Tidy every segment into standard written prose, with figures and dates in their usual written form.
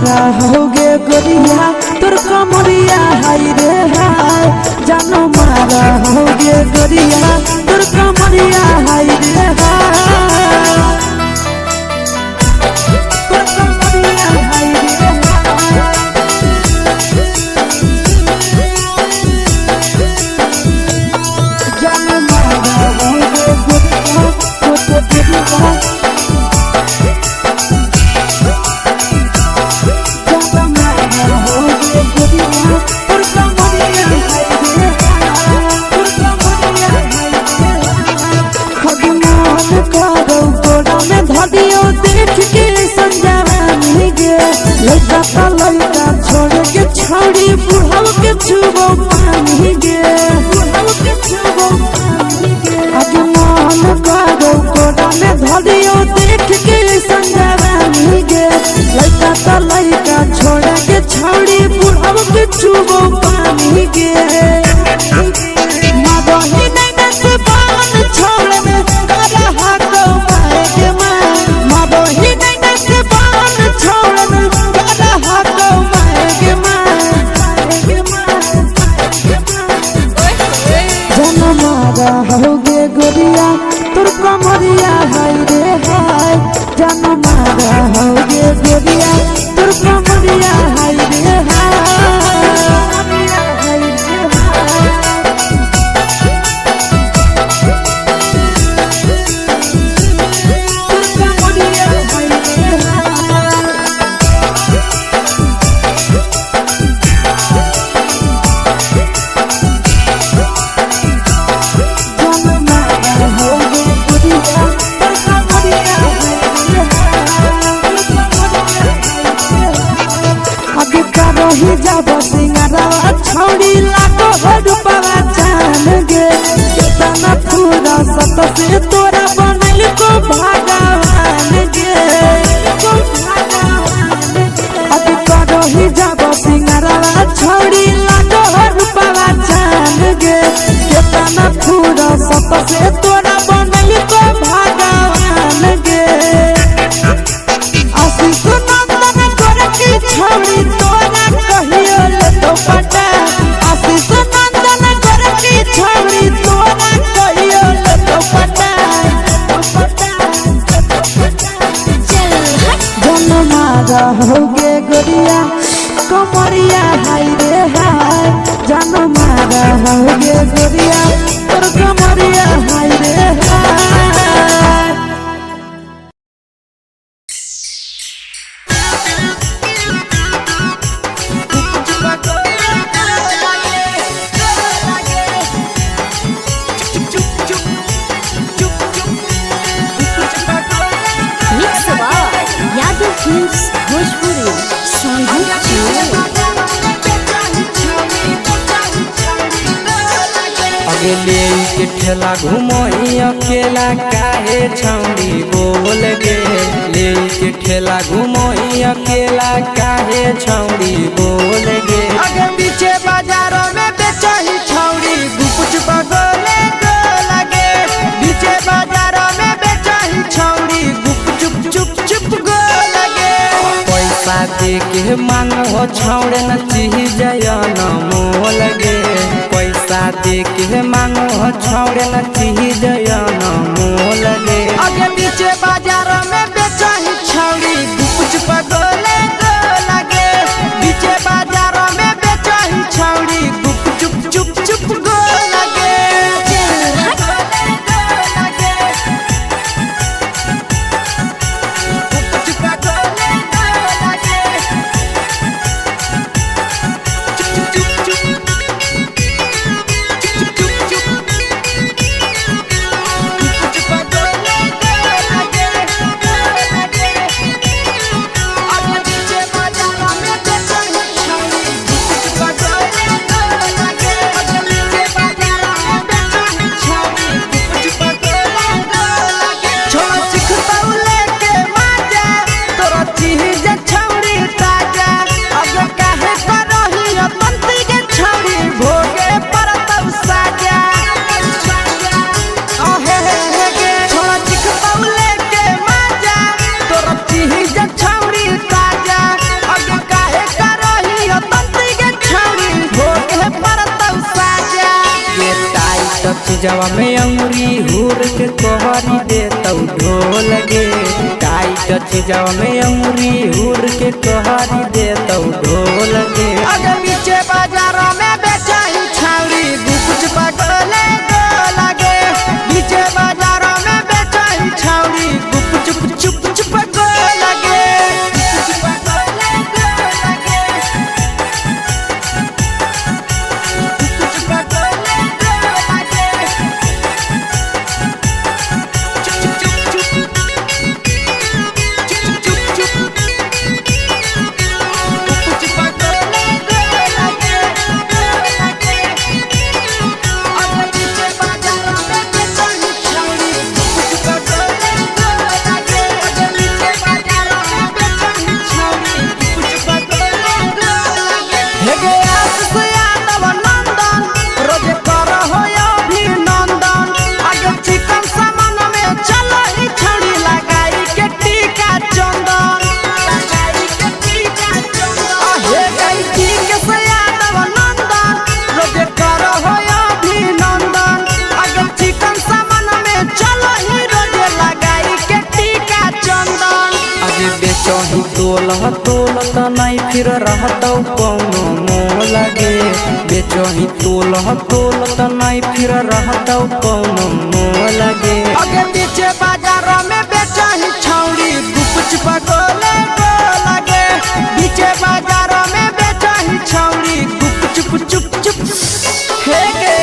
मारा होगे गोरिया तोर कमरिया हाय रे हाय जानो मारा होगे गोरिया तोर कमरिया हाय रे हाय तोर कमरिया हाय रे जानो मारा होगे गोरिया तोर कमरिया लड़का छोड़ के छौड़ी बुढ़ाव के छुबो पानी गे आज मन करो कोड़ा में धरियो देख के संजवानी गे लड़का छोड़ के छौड़ी बुढ़ाव के छुबो पानी गे मदही नहीं नस बान छोड़ में करा हाको माए के मां मदही नहीं नस बान छोड़ में करा हाको माए के मां जनमारा होगे गोरिया तोर कमरिया हाय रे हाय जनमारा होगे गोरिया तोर कमरिया हाय रे ही जब सिंगारवा छौड़ी लागो रूपवा जान गे कितना पूरा सत से तोरा बनल को भगवान गे अभी करो ही जब सिंगारवा छौड़ी लागो रूपवा जान गे कितना पूरा सत से तोरा बनल को भगवान गे आशीष नंदन कर की छौड़ी तोरा कहियो ले तो पटा आशीष नंदन कर की छौड़ी तोरा कहियो ले तो पटा जनमारा होगे गोरिया कमरिया हाय रे हाय जनमारा होगे गोरिया तोर कमरिया हाय रे हाय ले के ठेला घुमोई अकेला काहे छौड़ी बोल गे ले के ठेला घुमोई अकेला काहे छौड़ी बोल गे आगे पीछे बाजारों में बेचही छौड़ी गुपुच बगले को लगे पीछे बाजारों में बेचही छौड़ी गुप चुप चुप चुप गो लगे पैसा दे के मांगो छौड़े न चीज न मोल गे पैसा दे के मांगो छौड़े न चीज न मोल गे आगे पीछे बाजारों में बेचही छौड़ी गुपुच बगले को लगे पीछे बाजारों में बेचही छौड़ी गुप चुप चुप चुप गो लगे चीजवा में अंगुरी हुर के कोहरी दे तौ ढोल गे। टाइट चीजवा में अंगुरी हुर के कोहरी दे तौ ढोल गे। अगर पीछे बाजारों में बेचाई छावड़ी कुछ पगले को लगे। पीछे बाजारों में बेचाई छावड़ी चुप चुप चुप को लगे। बेचही तोल त नहीं फिर रहतौ कौनो मोल गे। बेचही तोल त नहीं फिर रहतौ कौनो मोल गे। अगे पीछे बाजारों में बेचही छौड़ी कुछ पगले को लगे। पीछे बाजारों में बेचही छौड़ी चुप चुप चुप हे गे।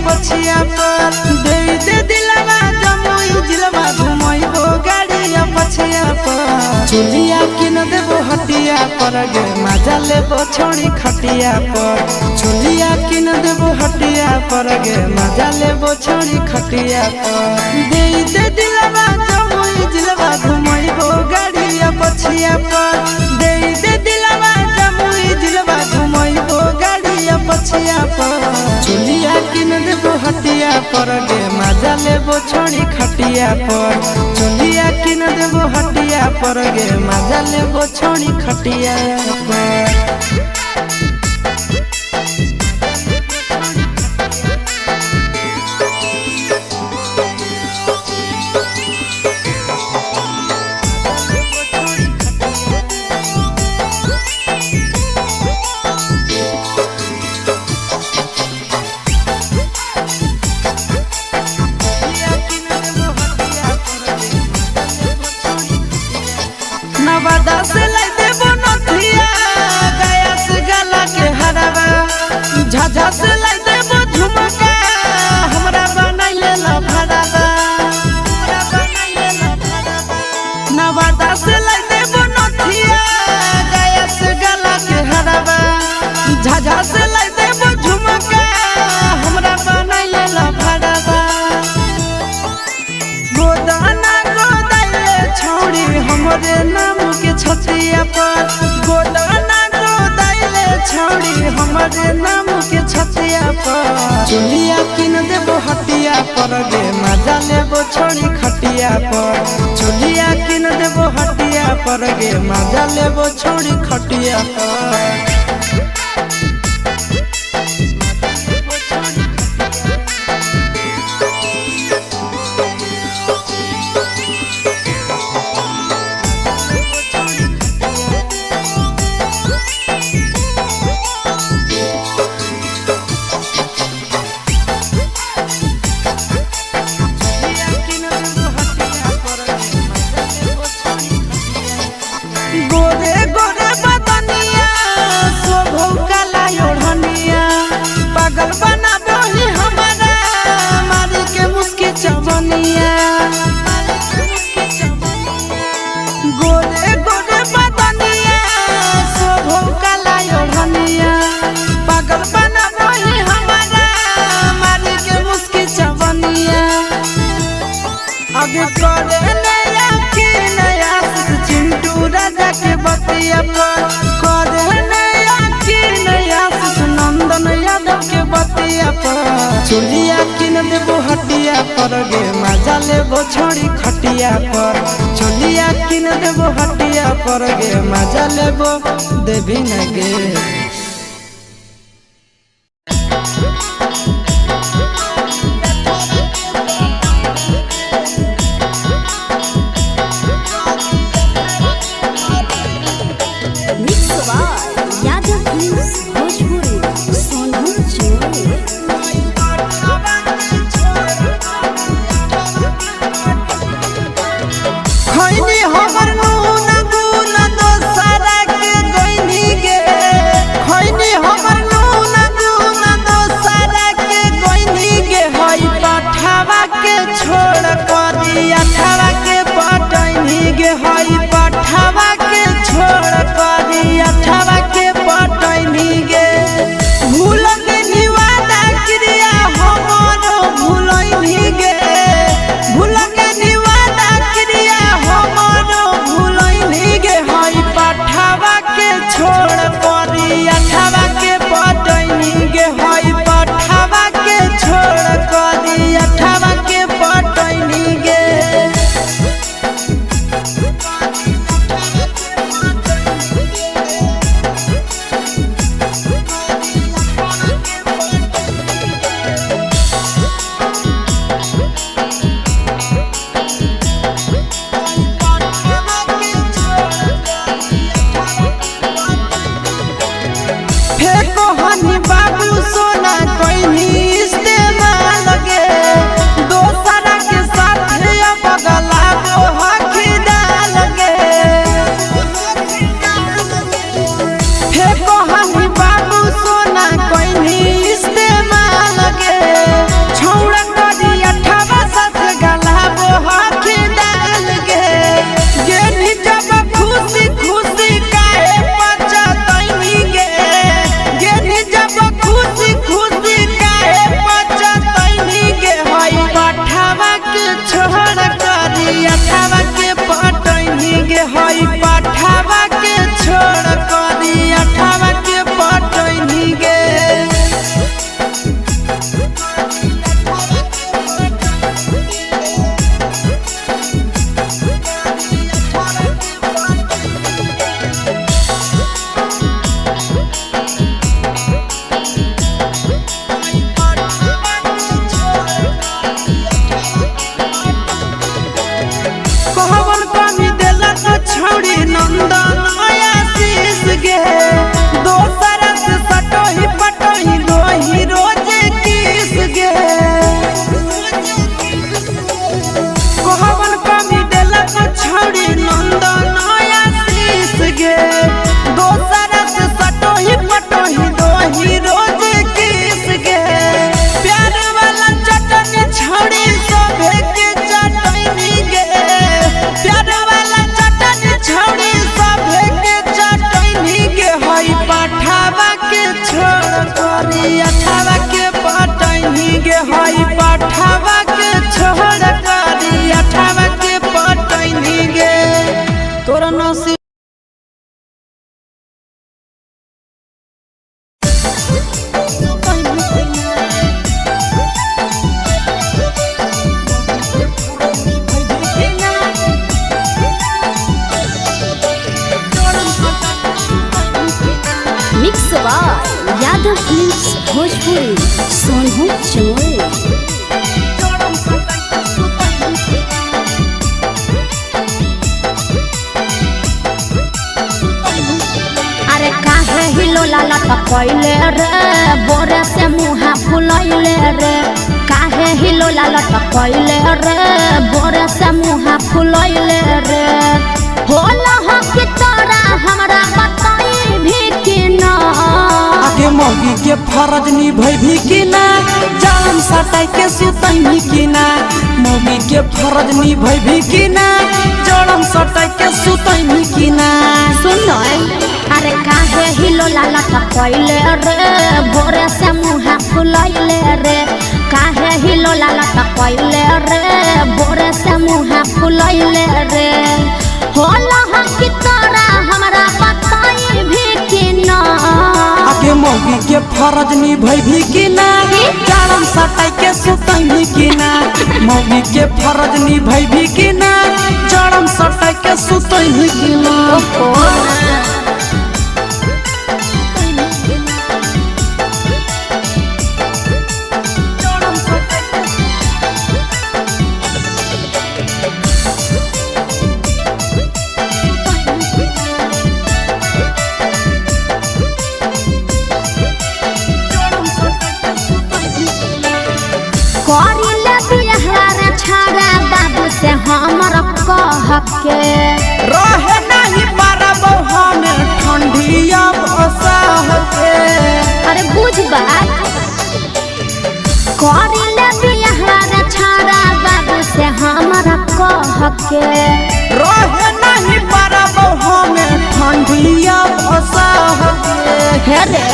पछिया पर दे दे दिलवा जमुई जिलवा घुमैबो गाड़िया पछिया पर। चुलिया किन देबो हटिया पर गे मजा लेबो छोड़ी खटिया पर। चुलिया किन देबो हटिया पर गे मजा लेबो छोड़ी खटिया पर। दे दे दिलवा जमुई जिलवा घुमैबो गाड़िया पछिया पर। दे दे दिलवा जमुई जिलवा घुमैबो गाड़िया पछिया पर। चुलिया किन देबो हटिया पर गे मजा लेबो छोड़ी खटिया पर। चुलिया किन देबो हटिया पर गे मजा लेबो छोड़ी खटिया पर। नवादा से लाई देबो नथिया गया से गला के हरवा। झाझा से लाई देबो झुमका हमरा बनाइले ला भड़वा। नवादा से लाई देबो नथिया गया से गला के हरवा। झाझा से लाई देबो झुमका हमरा बनाइले ला भड़वा। गोदाना गोदाइले छौड़ी हमरे नाम के छतिया पर। गोदाना गोदाइले छौड़ी हमरे नाम के छतिया पर। चुलिया किन देबो हटिया पर गे मजा लेबो छोड़ी खटिया पर। चुलिया किन देबो हटिया पर गे मजा लेबो छोड़ी खटिया पर। गोरे गोरे बदनिया पर चोलिया किन देबो हटिया पर गे मजा लेबो छोड़ी खटिया पर चोलिया किन देबो हटिया पर गे मजा लेबो देवी न गे यादव फिल्म्स भोजपुरी सोनू चोर। अरे काहे हिलोला लटकैले रे बोरे से मुहा फुलैले रे काहे हिलोला लटकैले रे बोरे से मुहा फुलैले रे होला हो कि तोरा हमरा बताई भी कि ना आगे मौगी के फरज निभै भी कि ना जान सटाई के सुतै भी कि ना मौगी के फरज निभै भी कि ना जड़म सटाई के सुतै भी कि ना सुन अरे काहे हिलोला लटकैले रे बोरे से मुहा फुलैले रे काहे हिलोला लटकैले रे बोरे से मुहा फुलैले रे होला हम कि तोरा हमरा बताई भी कि ना आगे मौगी के फरज निभै भी कि ना जाड़म सटाई के सुतई की ना मौगी के फरज निभाई भी की ना जाड़म सटाई के सुतई की ना से हमर कह के रहे नहीं पारब हम ठंडिया बसाह के अरे बुझ बात करिले बिहार छाड़ा बाबू से हमर कह के रहे नहीं पारब हम ठंडिया बसाह के हे रे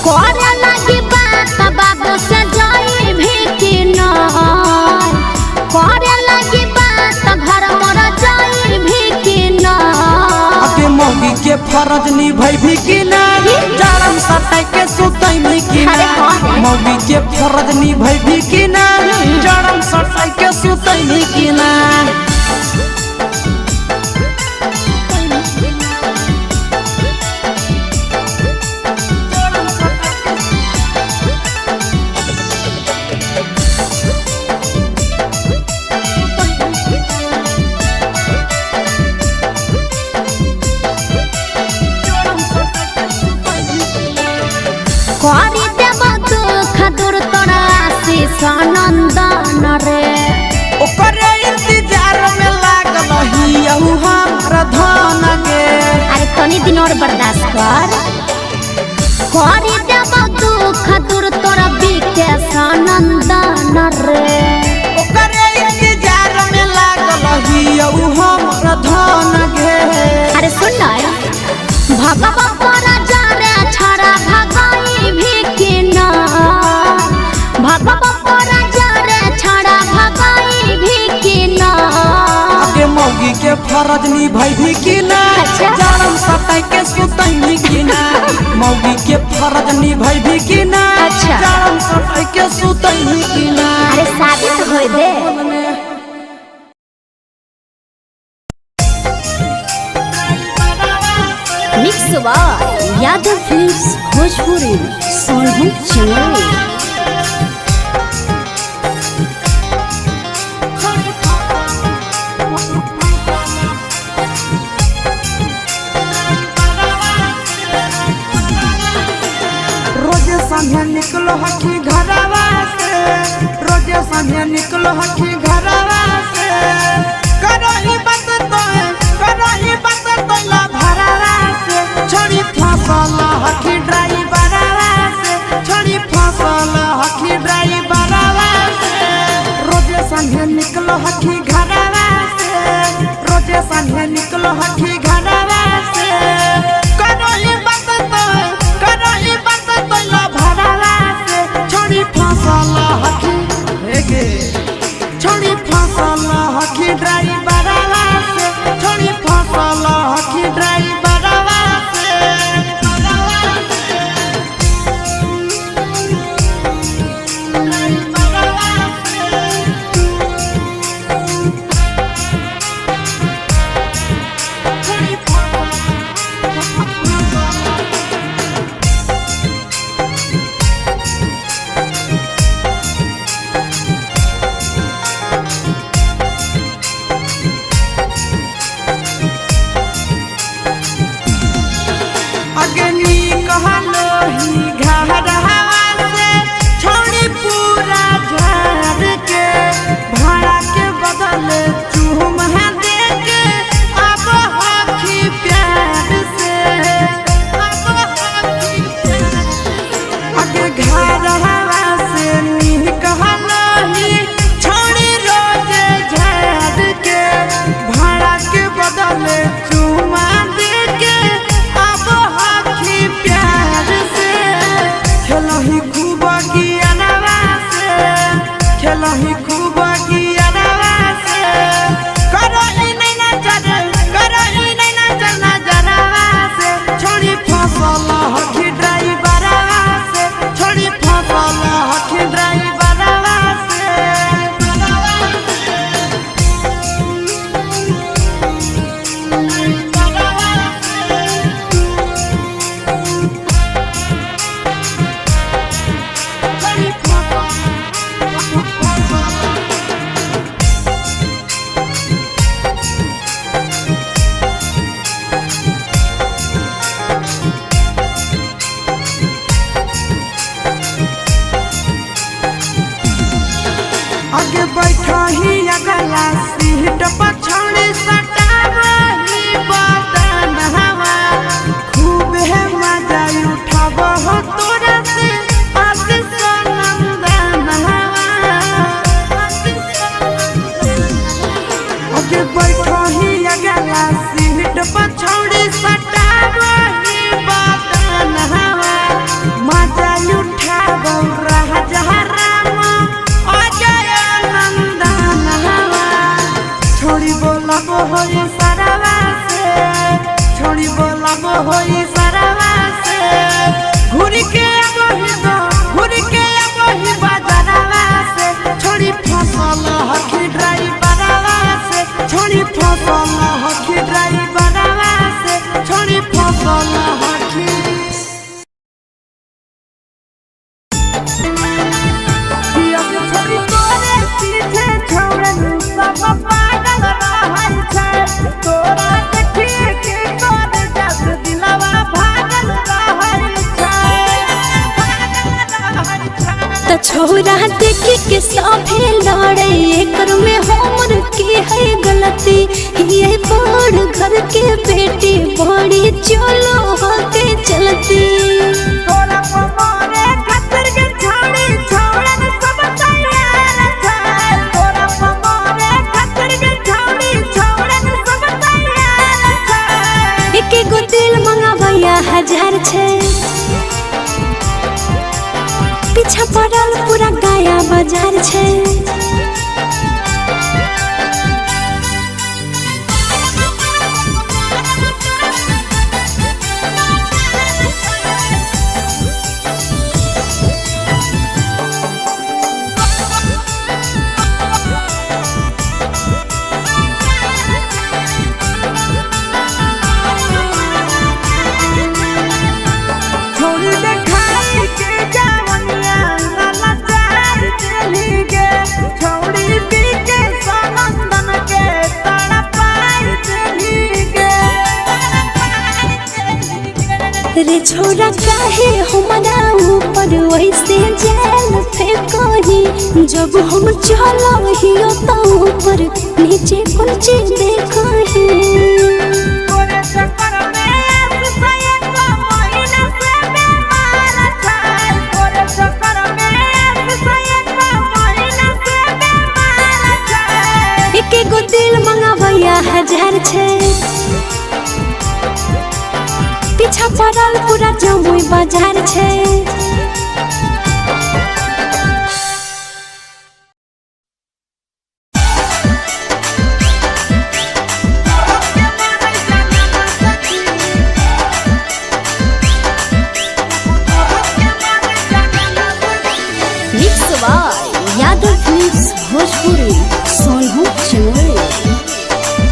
करे लगी बात बाबू से जाई भी कि न करे लगी बात घर मोर जाई भी कि न अके मौगी के फरज निभाई भी कि ना जाड़म सटाई के सुतई भी कि ना मौगी के फरज निभाई भी कि ना जाड़म सटाई के सुतई भी कि ना करी देव दुख दूर तोरा आशीष नंदन रे ओकरे इंतजार में लागल हियहु हमर धन गे अरे तनी दिन और बर्दाश्त कर करी देव दुख दूर तोरा विकेश नंदन रे ओकरे इंतजार में लागल हियहु हमर धन गे अरे सुन भगवा तोरा जाने छड़ा भगाई भी कि ना भगवा तोरा जाने छड़ा भगाई भी कि ना अके मौगी के फरज निभाई भी कि ना जाड़म सटाई के सुतई भी कि ना मौगी के फरज निभाई भी कि ना जाड़म सटाई के सुतई भी कि ना अरे शादी तो होई दे mix by Yadav films Bhojpuri Sonu Chandel रोजे संझे निकलो हकी घरवा से रोजे संझे निकलो हकी घरवा से करही बात तो ला भरवा से छोड़ी फसल हकी ड्राइवरवा से छोड़ी फसल हकी ड्राइवरवा से रोजे संझे निकलो हकी घरवा से रोजे संझे निकलो हकी घरवा से करही बात तो ला भरवा से छोड़ी फसल हकी हेगे छोड़ी फसल हकी ड्राइवरवा से छोड़ी फसल हकी ड्राइवर अगला सीट पछौड़ी सटावही बदन हवा खूब है मजा उठाव हो तोरा से आशीष नंदन हवा आगे बैठो ही अगला सीट पछौड़ी सटावही बदन हवा मजा उठाव राजा राम अजय नंदन हवा छोड़ी बोलब होई सरवा से छोड़ी बोलब होई सरवा से घूर के अबही दो घूर के अबही बाजारवा से छोड़ी फसल हकी ड्राइवरवा से छोड़ी फसल हकी ड्राइवरवा से छोड़ी फसल हकी छोड़ी तोरे पीछे छोड़न सब पागल रहल छै तोरा देखिए के तोर जस दिलवा भागल रहल छै त छोरा देखी के सभे लड़े एकर में हमर की है गलती ये बड़ घर के बेटी बड़ी चलो होके चलती तोरा पमारे खतर के छोड़ी छोड़न सब तैयार छै तोरा पमारे खतर के छोड़ी छोड़न सब तैयार छै एक गो दिल मंगावैया 1000 छै पीछा पड़ल पूरा गाया बाजार छै छोड़ी देखाई के जवनिया लाला चार चली गे छोड़ी पी के सनंदन के तड़पाई चली गे रे छोरा काहे हमरा ऊपर वैसे जाल फेंकही जब हम चलहियो त ऊपर नीचे कुछ देखही तोरे चक्कर में आसुसयन महीना से बेमार छै तोरे चक्कर में आसुसयन महीना से बेमार छै एक गो दिल मंगावैया 1000 छै पीछा पड़ल पूरा जमुई बाजार छै mix by Yadav films Bhojpuri Sonu चिमोरी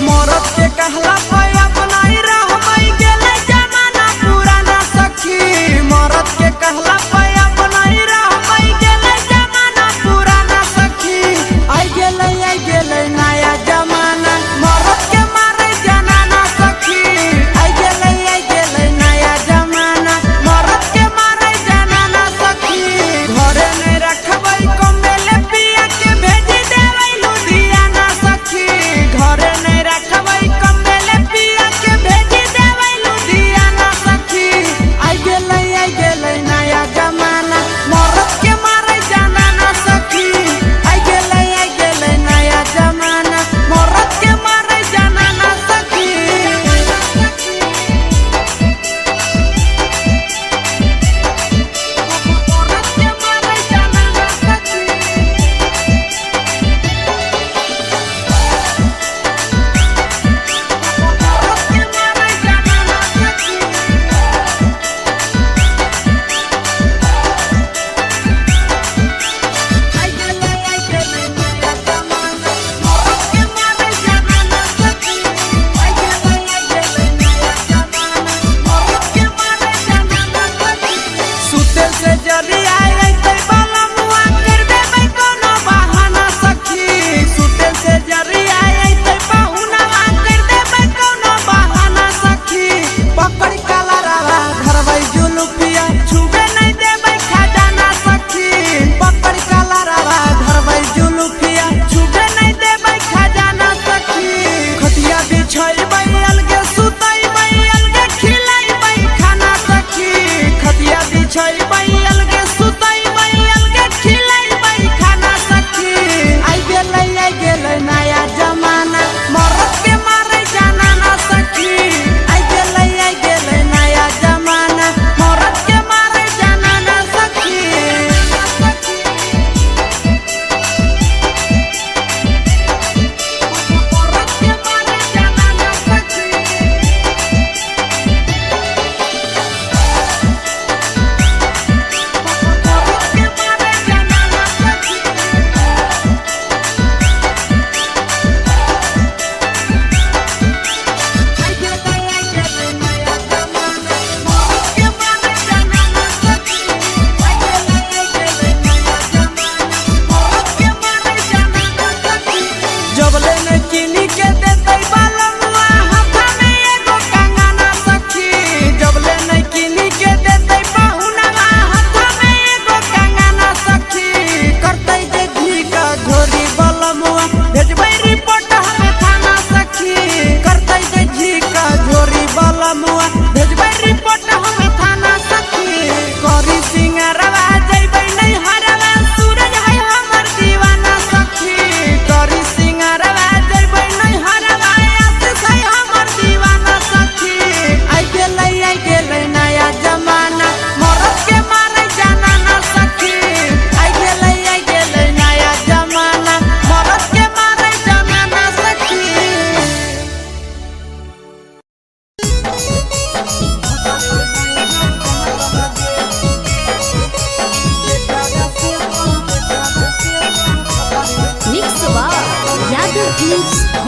मरद के कहला पे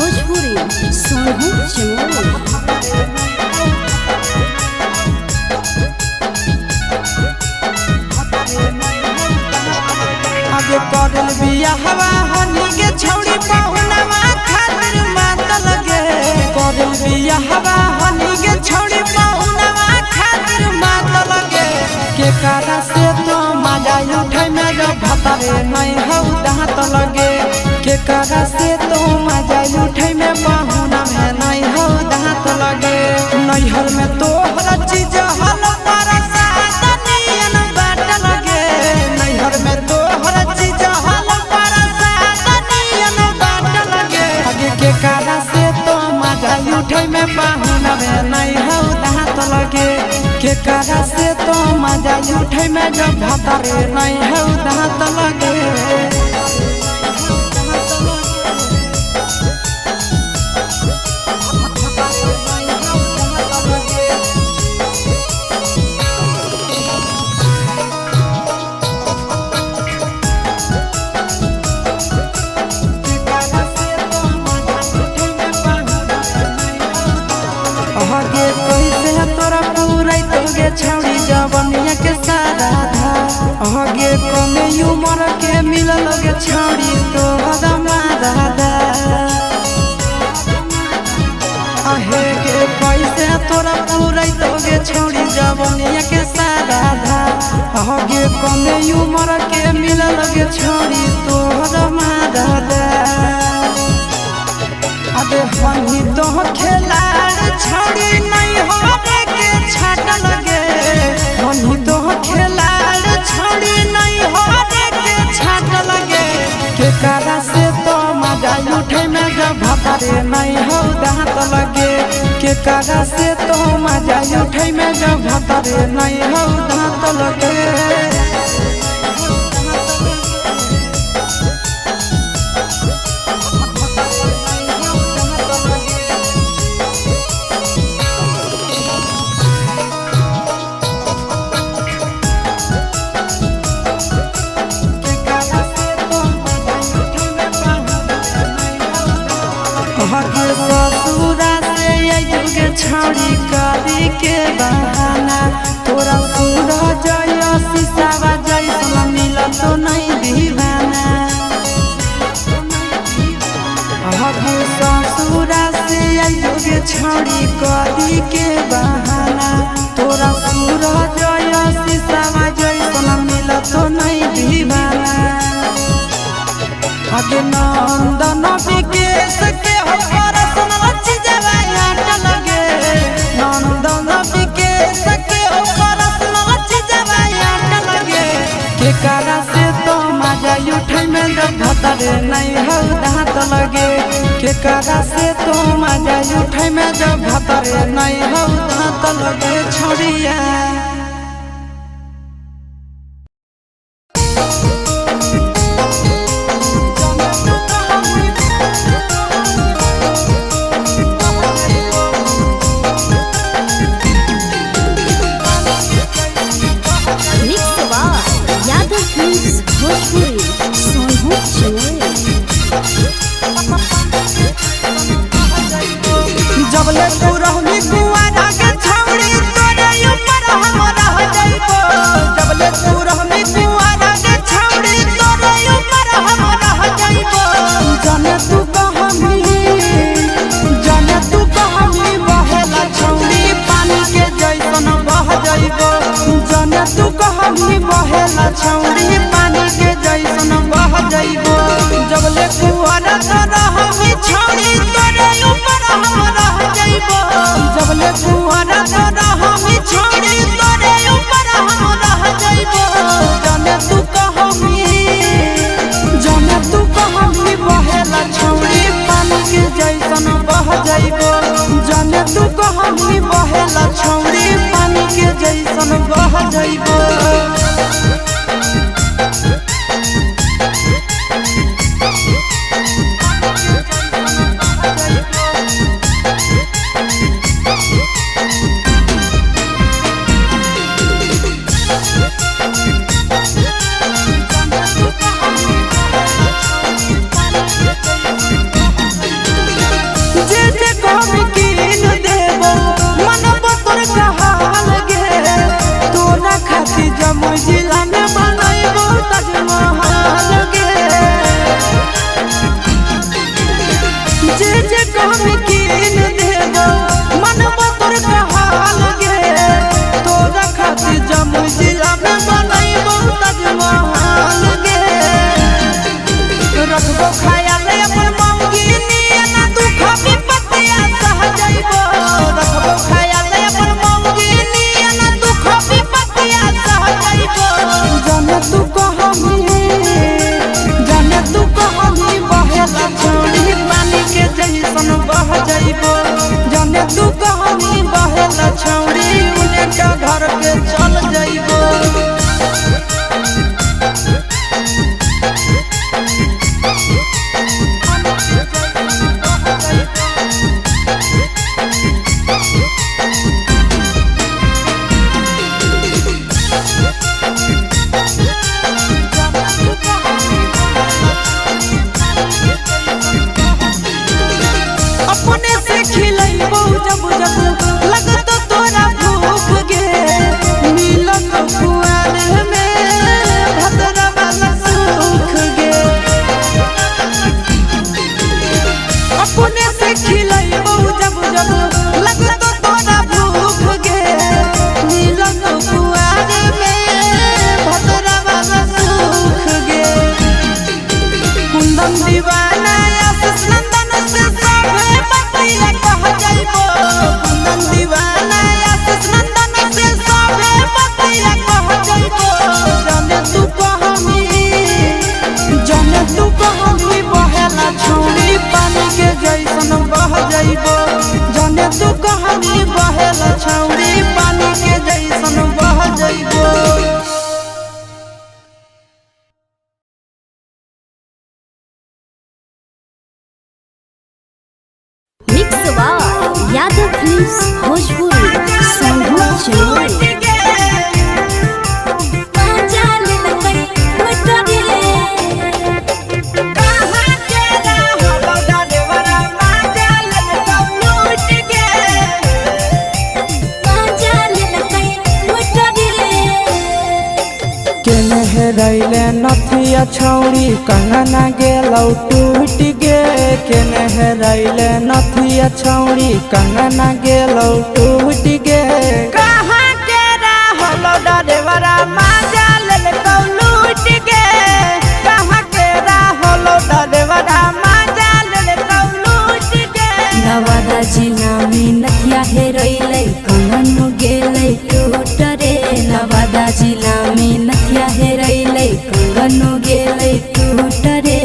भोजपुरी सोनू चमोली। आगे करल बियाहवा हनी के छौड़ी पहुनवा खातिर माता लगे करल बियाहवा हनी के छौड़ी पहुनवा खातिर माता लगे के कारा से तो मजा उठै में जब भतरे नहीं हौ दांत लगे के कारा से तो मजा उठै में पहुना में नहीं हौ दांत लगे नैहर में तो हर चीज हल परसा तनियन बाट लगे नैहर में तो हर चीज हल परसा तनियन बाट लगे आगे के कारा से तो मजा उठै में पहुना में नहीं हौ दांत लगे के कारा से तो मजा उठै में जब भतरे नहीं हौ दांत लगे आगे कैसे तोरा पूरा तोगे छौड़ी जवनिया के सारा धा आगे कमे उमर के मिलल गे छौड़ी तो हदमा दादा आहे के कैसे तोरा पूरा तोगे छौड़ी जवनिया के सारा धा आगे कमे उमर के मिलल गे छौड़ी तो हदमा दादा अबे हनी तो खेलाड़ छौड़ी नहीं होने के छाट लगे हनी तो खेलाड़ छौड़ी नहीं होने के छाट लगे के कारा से तो मजा उठे में जब भतरे नहीं हौ दांत लगे के कारा से तो मजा उठे में जब भतरे नहीं हौ दांत लगे ससुरा से युगे छौड़ी करी के बहाना तोरा पूरा जय शीशावा जैसा मिल तो नहीं दीवाना ससुरा से युगे छौड़ी करी के बहाना तोरा पूरा जय शीशावा जैसा मिल तो नहीं दीवाना आगे नंदन विकेश के कारा से तो मजा उठै में जब भतरे नहीं हौ दांत लगे के कारा से तो मजा उठै में जब भतरे नहीं हौ दांत लगे छोड़िया भोजपुरी सोनू चमोली। जबले तू रहनी कुआरा के छौड़ी तोरे ऊपर हम रह जाइबो जबले तू रहनी कुआरा के छौड़ी तोरे ऊपर हम रह जाइबो जाने तू कहमी बहेला छौड़ी पानी के जैसन बह जाइबो जाने तू कहमी बहेला छौड़ी पानी के जैसन बह जाइबो जबले कुआरा रहमी छौड़ी तोरे ऊपर हम रह जाइबो जबले कुआरा रहमी छौड़ी तोरे ऊपर हम रह जाइबो जाने तू कहमी बहेला छौड़ी पानी के जैसन बह जाइबो जाने तू कहमी बहेला छौड़ी पानी के जैसन बह जाइबो जे जे कमी कीन देबो मनवा तोर कहाल गे तोरा खातिर जमुई जिला में बनैबो ताजमहल गे रखबो ख्याल अपन मौगी नियना दुख विपत्तिया सह जइबो रखबो ख्याल अपन मौगी नियना दुख विपत्तिया सह जइबो जाने तू कहानी बहेला छौड़ी पानी के जैसन बह जइबो जाने तू कहानी बहेला छौड़ी उन्हें का घर के चल जइबो अपने से खिलैबो जब जब लगतो तोरा भूख गे मिलत कुआर में भतरा वाला सुख गे अपने से खिलैबो जब जब लगतो तोरा भूख गे मिलत कुआर में भतरा वाला सुख गे कुंदन दीवाना आशीष नंदन से सबे बतिया कह जइबो कुंदन दीवाना आशीष नंदन से सबे बतिया कह जइबो जाने तू कहानी बहेला छौड़ी पानी के जैसन बह जइबो जाने तू कहानी बहेला छौड़ी पानी के जैसन बह जइबो mix by Yadav films Bhojpuri संगीत चलोरी केने हेरैले नथिया छौड़ी कंगना गेलौ टूट गे केने हेरैले नथिया छौड़ी कंगना गेलौ टूट गे कहाँ के रहलो डरेवरा माजा लेलकौ लूट गे कहाँ के रहलो डरेवरा माजा लेलकौ लूट गे नवादा जिला में नथिया हेरैले कंगन गेलै टूट रे नवादा जिला में नथिया हेरैले कंगन गेलै टूट रे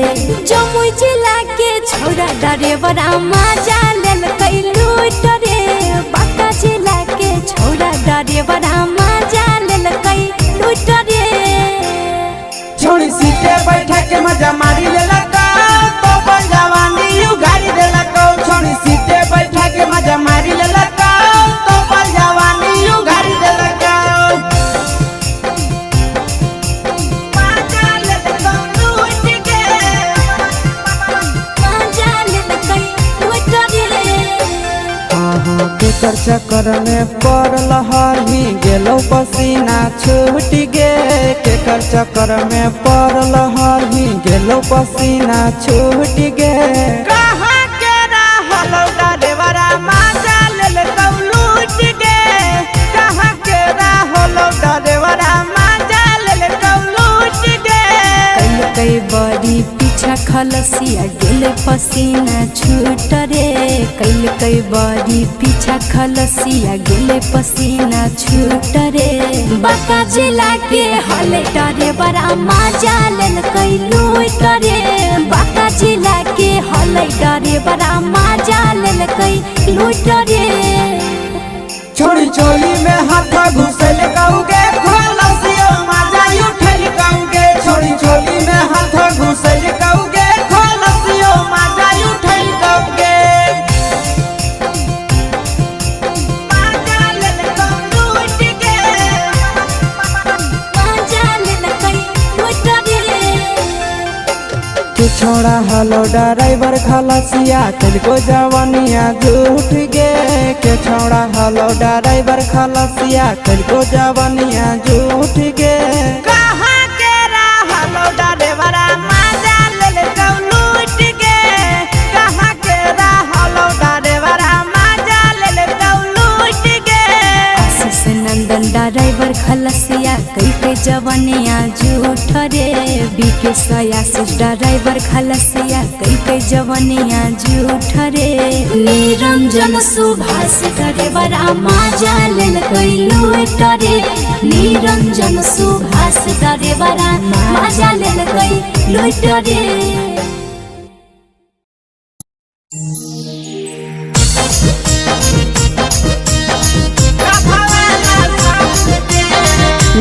जमुई जिला के छौड़ा डरेवरा माजा लेलकै लूट रे बांका जिला के छौड़ा डरेवरा माजा लेलकै लूट रे छोड़ी सीटे बैठा के मजा मारी लेलकौ तो बन जवानी उगारी देलकौ छोड़ी सीटे बैठा के मजा मारी लेलकौ तो बन जवानी उगारी देलकौ माजा लेलकौ लूट गे माजा लेलकै लूट रे केकर चक्कर में पड़ल हरही गेलौ पसीना छूट गे केकर चक्कर में पड़ल हरही गेलौ पसीना छूट गे कहाँ के रहलो डरेवरा माजा लेलकौ लूट गे कहाँ के रहलो डरेवरा माजा लेलकौ लूट गे कई बड़ी पीछा खलसिया गेल पसीना छूट रे कई बड़ी पीछा खलसिया गेल पसीना छूट रे बांका जिला के हले डरे बड़ा माजा लेलकै लूट रे बांका जिला के हले डरे बड़ा माजा लेलकै लूट रे छोड़ी चोली में हाथ घुसल कौगे खलसियो माजा उठल कौगे छोड़ी चोली में हाथ घुसल कौगे खलसियो माजा उठल कौगे माजा लेलकौ लूट गे माजा लेलकै लूट रे के छोड़ा हलो ड्राइवर खलसिया तेलको जवानिया झूठ गे के छोड़ा हलो ड्राइवर खलसिया तेलको जवानिया झूठ गे कहाँ के रहलो डरेवरा माजा लेलकौ लूट गे कहाँ के जवनिया झूठ रे बीके सया से ड्राइवर खलसिया कई जवनिया झूठ रे निरंजन सुभाष ड्राइवर माजा लेल कई लूट रे निरंजन सुभाष ड्राइवर माजा लेल कई लूट रे।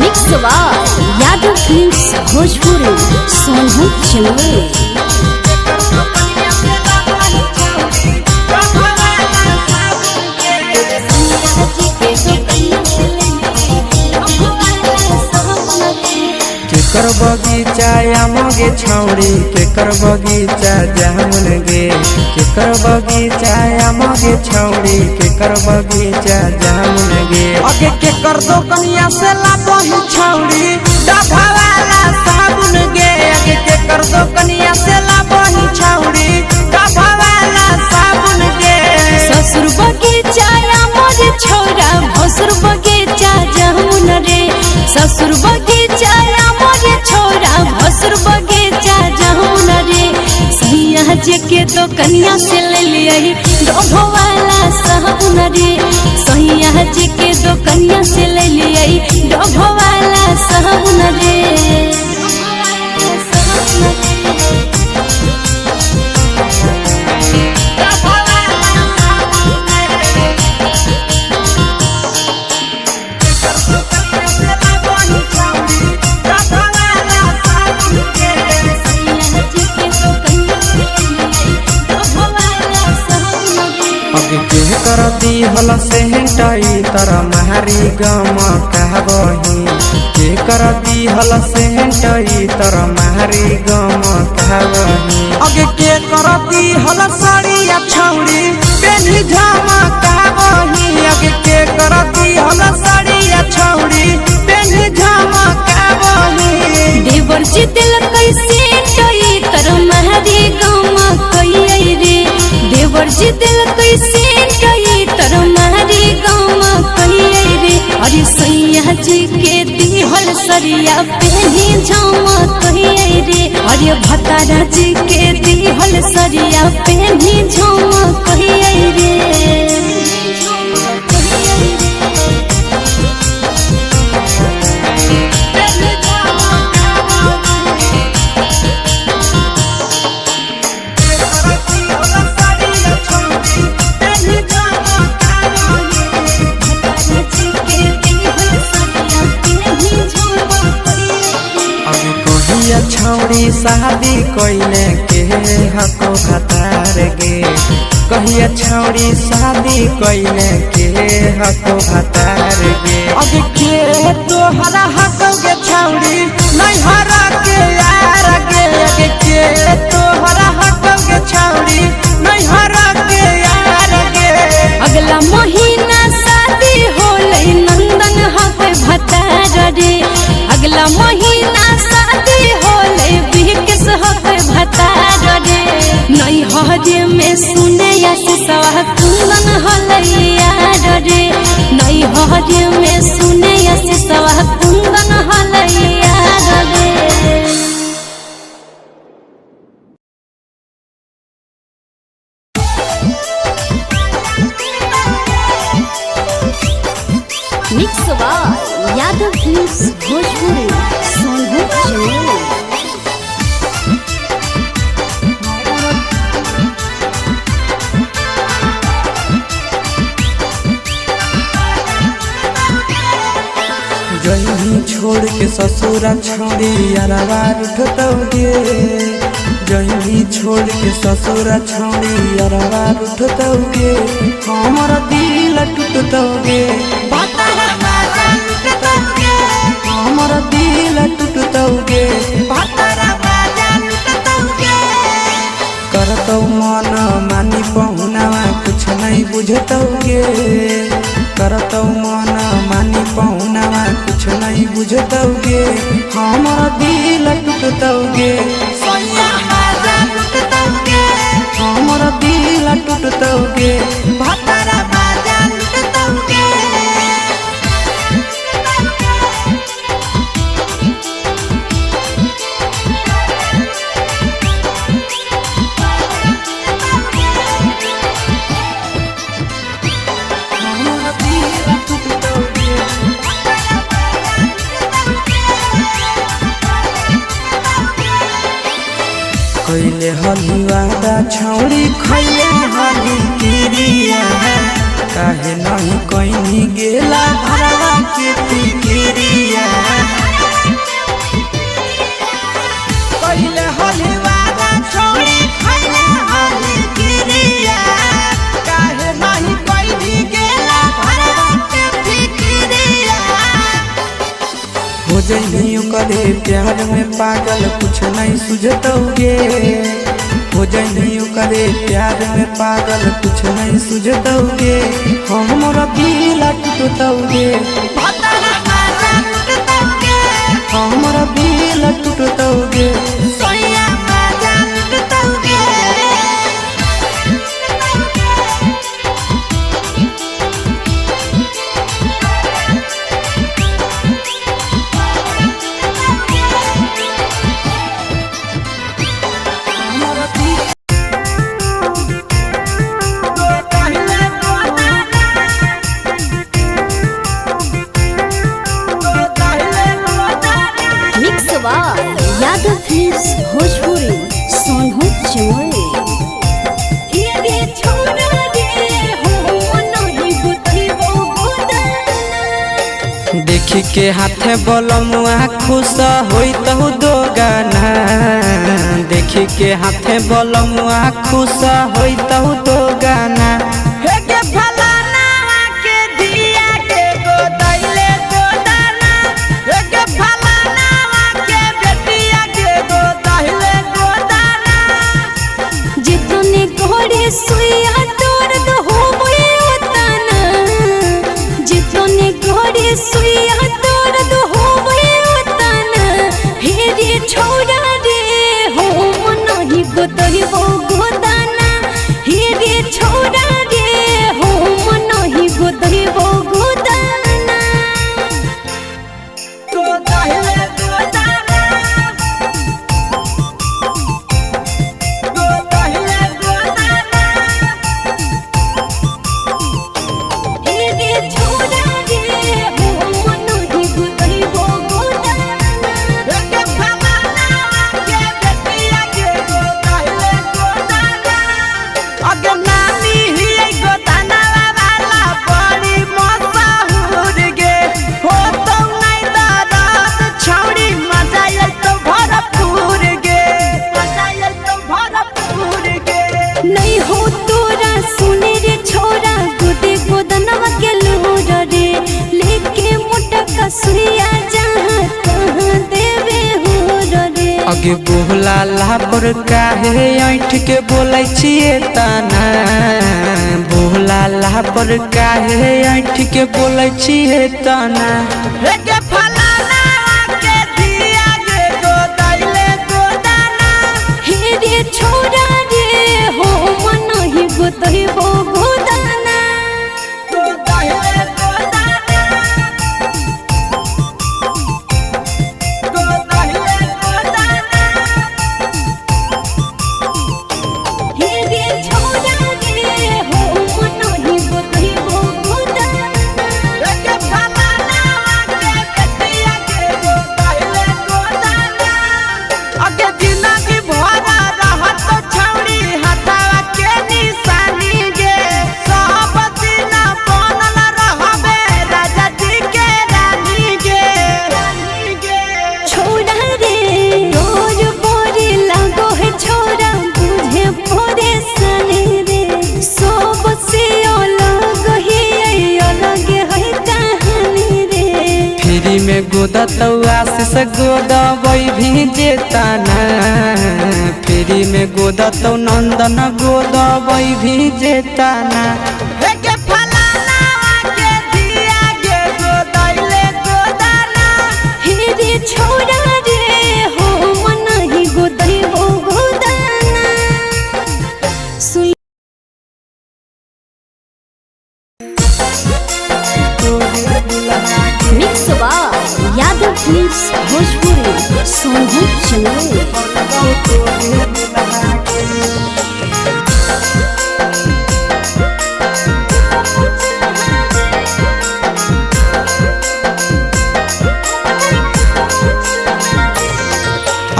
मिक्स यादव फिल्म्स भोजपुरी सोनू चिलवे। केकर बगीचा आमगे छौड़ी केकर बगीचा जामुन गे केकर बगीचा आमगे छौड़ी केकर बगीचा जामुन गे अगे केकर दो कनिया से लाबही छौड़ी डभा वाला साबुन गे अगे केकर दो कनिया से लाबही छौड़ी डभा वाला साबुन गे ससुर बगीचा मोर छौरा भसुर बगीचा जामुन रे ससुर बगीचा मोर छौरा भसुर बगीचा जामुन रे सैया जे के तो कनिया से ले लियही डोभो वाला साबुन रे सैया जे के तो कनिया से ले लियही डोभो वाला साबुन रे। कर दी हल से हटाई तर मारी गम कहबही के कर दी हल से हटाई तर मारी गम कहबही अगे के कर दी हल साड़िया छौड़ी पेन्ही झमा कहबही अगे के कर दी हल साड़िया छौड़ी पेन्ही झमा कहबही देवर जी दिल कैसे टई तर मारी गम कई रे देवर जी दिल कैसे टई तर मारी गम कई रे अरे सैया जी के दिहल सरिया पेन्ही झमा कई रे अरे भतारा जी के दिहल सरिया पेन्ही झमा कई रे। छौड़ी शादी कोइले के हको भतार गे कहिया छौड़ी शादी कोइले के हको भतार गे अगे के तोहरा हको गे छौड़ी नहीं हरा के यार गे अगे के तोहरा हको गे छौड़ी नहीं हरा के यार गे अगला महीना शादी होले नंदन हके भतार रे अगला महीना शादी होले बिहकस हके भतार रे नहीं हजे में सुने या सवा कुंदन होले यार रे नहीं हजे में सुने या सवा कुंदन होले यार रे। मिक्स यादव फिल्म्स भोजपुरी सोनू चिलवे। जही छोड़ के ससुरा छोड़ी अरवा उठतौगे जही छोड़ के ससुरा छोड़ी अरवा उठतौगे हमर दिल टूटतौगे हमर दिल टूटतौगे करतौ मन मानी पहुनावा कुछ नहीं बुझतौगे करतौ मन मानी पहुनावा कुछ नहीं बुझतौगे हमर दिल टूटतौगे हमर दिल टूटतौगे हलवादा छौड़ी खैले हली किरिया काहे नहीं कहीं गेला भरवा के तिकिरिया पहले हलवादा छौड़ी खैले हली किरिया काहे नहीं कहीं गेला भरवा के तिकिरिया हो जइयो करे प्यार में पागल कुछ नहीं सुझतौगे हो जइयो करे प्यार में पागल कुछ नहीं सुझतौगे हमरा दिल टूटतौगे भतरा मारा लुटतौगे हमरा दिल टूटतौगे सोया मारा लुटतौगे मिक्स यादव फिल्म्स भोजपुरी सोनू चमोली देखी के हाथे बलमुआ खुश होई तो दो गाना देखी के हाथे बलमुआ खुश होई तो दो गाना हे के फलाना के दिया के गोदैले गोदाना हे के फलाना के बेटिया के गोदैले गोदाना जितने घोड़े सुइया तोड़ दो होवे उतना जितने घोड़े सुइया तोड़ दो होवे उतना हे रे छोड़ा रे हो नहीं गोतही वो गोदाना हे रे छोड़ा रे हो नहीं गोतही वो गोदाना गोदैले गोदाना गोदैले गोदाना हे रे छोड़ा रे हो नहीं गोतही वो गोदाना हे के फलाना के बेटिया के गोदैले गोदाना अगे नानी ही गोदाना वाला बड़ी मशहूर गे हो तो नहीं दादा छौड़ी मजा आयल तो भरपूर गे मजा आयल तो भरपूर गे नहीं हो तोरा सुने रे छोरा गोदे गोदनवा के लोर रे लेके मोटा कसुरिया जहाँ तहाँ देवे हो रे अगे बोला लापर काहे ऐठ के बोलै छिए ताना बोला लापर काहे ऐठ के बोलै छिए ताना हे के फलाना के दिया गे गोदैले गोदाना हे रे छोरा रे हो मन ही गोतही वो गोदाना गोदैले गोदाना गोदैले गोदाना हे रे छोरा रे हो मन ही गोतही वो गोदाना हे के फलाना के बेटिया के गोदैले गोदाना अगे जिंदगी भरा रहत तो छौड़ी हथवा के निशानी गे सब दिन बनल रहबे राजा जी के रानी गे रानी गे छोड़ा रे रोज बोरे लागो है छोरा बुझे परेशानी रे सब से अलग है कहानी रे फ्री में गोदा तो आशीष गोदा वही भी जेताना फ्री में गोदा तो नंदन गोदा वही भी जेताना हे के फलाना के दिया गे गोदैले गोदाना हे रे छोड़ा रे हो मन ही गोदही वो गोदाना सुन मिक्स यादव फिल्म्स भोजपुरी सोनू चमोली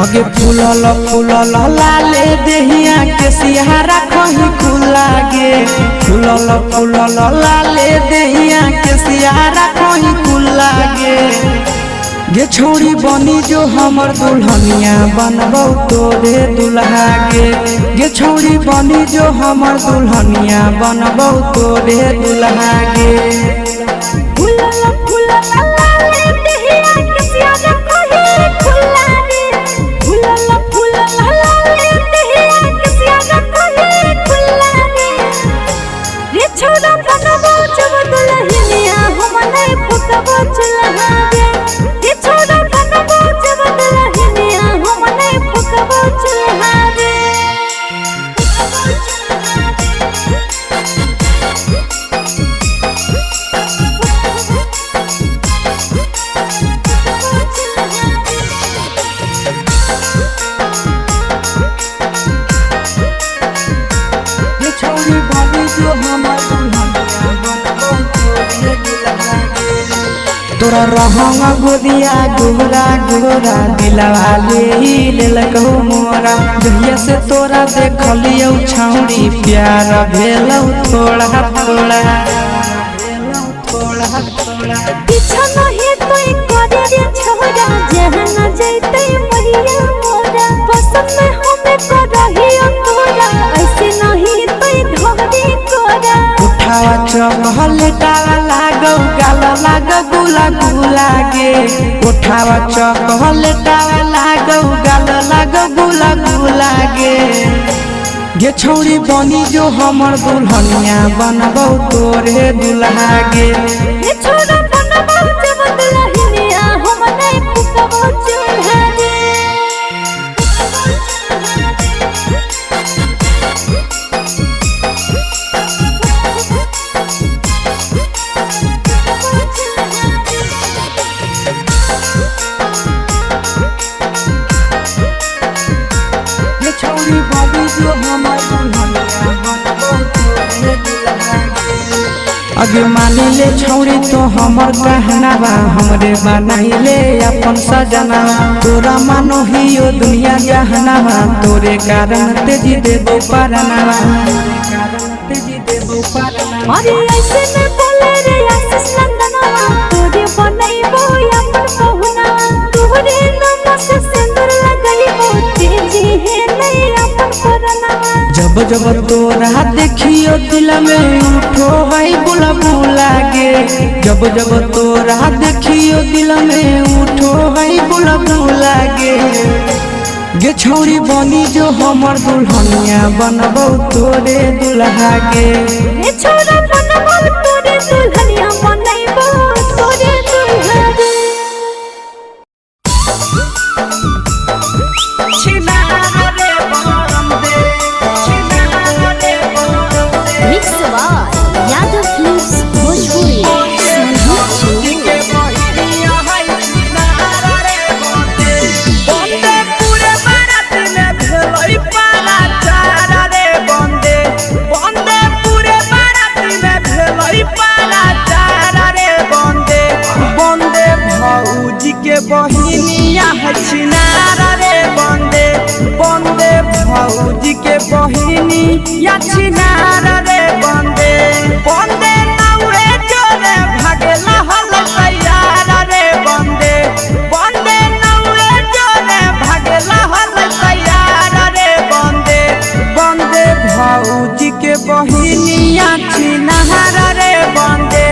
अगे फूलल फूलल लाले देहिया के सिहारा कहीं खुला गे फूलल फूलल लाले देहिया के सिहारा कहीं खुला गे छोड़ी बनी जो हमर दुल्हनिया बनबौ तोरे दुल्हा गे छोड़ी बनी जो हमर दुल्हनिया बनबौ तोरे दुल्हा गे फूलल फूलल लाले देहिया के सिहारा कहीं खुला गे फूलल फूलल लाले देहिया के सिहारा कहीं खुला गे रे छोड़ा बनबौ जब दुल्हनिया हम नहीं फुकबौ चुल्हा गे रे छोड़ा बनबौ जब दुल्हनिया हम नहीं फुकबौ चुल्हा गे छोड़ी बनी जो हमर दुल्हनिया बनबौ तोरे दुल्हा गे तोरा रहंगा गोदिया गोरा गोरा दिलवा ले ललकौ मोरा जहिया से तोरा देखलियौ छौड़ी प्यार भेलौ थोड़ा थोड़ा पीछा नहीं तोई करे रे छोरा जहां न जैते मैया मोरा पसंद में हमें करहियो तोरा ऐसे नहीं तोई धोरी कोरा उठावा चहलटावा लागौ गाल लागौ गुला गुला गे उठावा चहलटावा लागौ गाल लागौ गुला गुला गे छौड़ी बनी जो हमर दुल्हनिया बनबौ तोरे दुल्हा गे रे छोरा बनबौ जब दुल्हनिया हम नहीं फुकबौ चुल्हा गे छोड़ी बनी जो हमर दुल्हनिया बनबौ तोरे दुल्हा गे अगे मानी ले छौड़ी तो हमर कहना बा हमरे बनाई ले अपन सजना तोरा मानो हियो दुनिया जहाना तोरे कारण तेजी देबो पारना अरे ऐसे न बोले रे आशीष नंदनवा तोरे बनैबो अपन बहुना तोरे नाम से सिंदूर लगैबो तेजी है नहीं अपन परना जब जब तोरा देखियो दिल में उठो है बुलबुला गे जब जब तोरा देखियो दिल में उठो है बुलबुला गे छौड़ी बनी जो हमर दुल्हनिया बनबौ तोरे दुल्हा गे रे छोरा बनबौ तोरे दुल्हनिया बनैबो तोरे दुल्हा गे mix by Yadav films Bhojpuri बहिनिया है छिनारा रे बंदे बंदे भौजी के बहिनी या छिनारा रे बंदे बंदे नाउरे जोरे भागेला हल तैयारा रे बंदे बंदे नाउरे जोरे भागेला हल तैयारा रे बंदे बंदे भौजी के बहिनी या छिनारा रे बंदे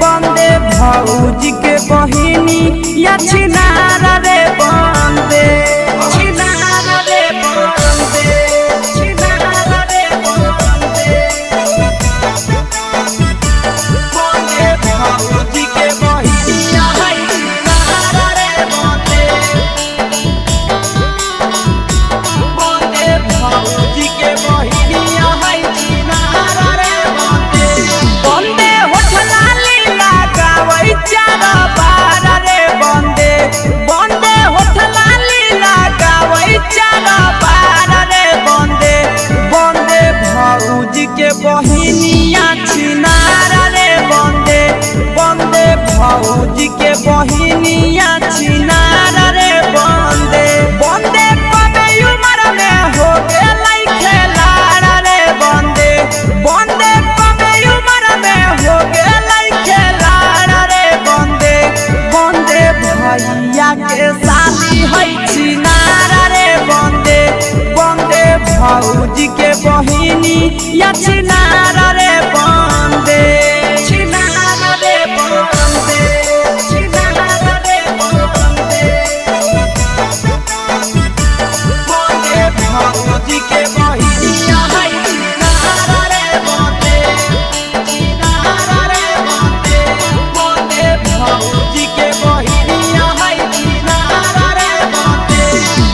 बंदे भौजी के बहिनी या छिनारा रे बंदे छिनारा रे बंदे छिनारा रे बंदे बंदे भौजी के बहिनी या छिनारा रे बंदे बंदे भौजी के बहिनी या छिनारा रे बंदे बंदे होठला लीला गावै चारा बारा रे बंदे बंदे होठला लीला गावै चारा बारा रे बंदे बंदे भौजी के बहिनिया छिनारा रे बंदे बंदे भौजी के बहिनिया छिनारा रे बंदे बंदे में हो गेलै खेलाड़ रे बंदे बंदे कमे उम्र में हो गेलै खेलाड़ रे बंदे बंदे भैया के साली है छिनार रे बंदे बंदे भौजी के बहिनी या छिनार रे बंदे छिनार रे बंदे छिनार रे बंदे बंदे भौजी के बहिनी या है छिनार रे बंदे छिनार रे बंदे बंदे भौजी के बहिनी या है छिनार रे बंदे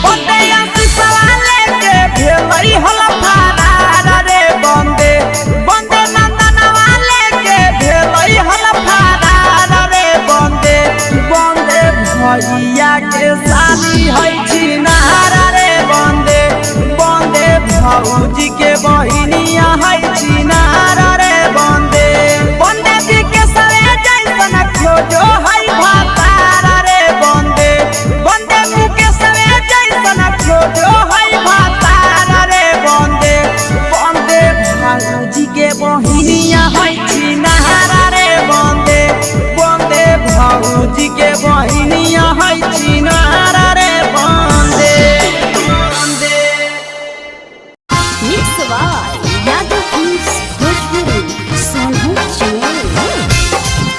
बंदे आसी सवाले के भेलै हला फरार रे बंदे बंदे नंदन वाले के भेलै हला फरार रे बंदे बंदे भैया के साली है छिनार रे बंदे बंदे भौजी के बहिनिया है छिनार रे बंदे बंदे भी के सरे जैसन खोजो है भातार रे बंदे बंदे मुँह के सरे जैसन खोजो है भातार रे बंदे बंदे भौजी के बहिनिया है छिनार रे बंदे बंदे भौजी के बहिनिया है छिनार रे बंदे बंदे mix by Yadav films Bhojpuri Sonu चुनरी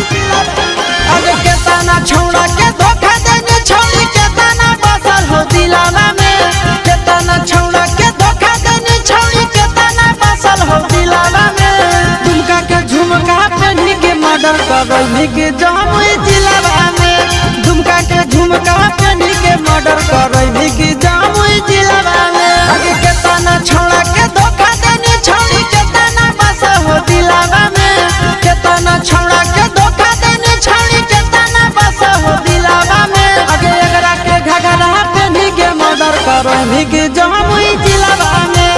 अरे केतना छौड़ा के धोखा देने छौड़ी केतना बसल हो दिलावा में केतना छौड़ा के धोखा देने छौड़ी केतना बसल हो दिलावा में दुमका के झुमका पहनी के मर्डर करैनी के जामुई जिलावा में दुमका के झुमका पहनी के मर्डर करैनी के जामुई जिलावा में अरे केतना छौड़ा के धोखा देने छौड़ी केतना बसल हो दिलावा में केतना छौड़ा के धोखा देने छौड़ी केतना बसल हो दिलावा में अगे एकरा के घगरा पहनी के मर्डर करैनी के जामुई जिलावा में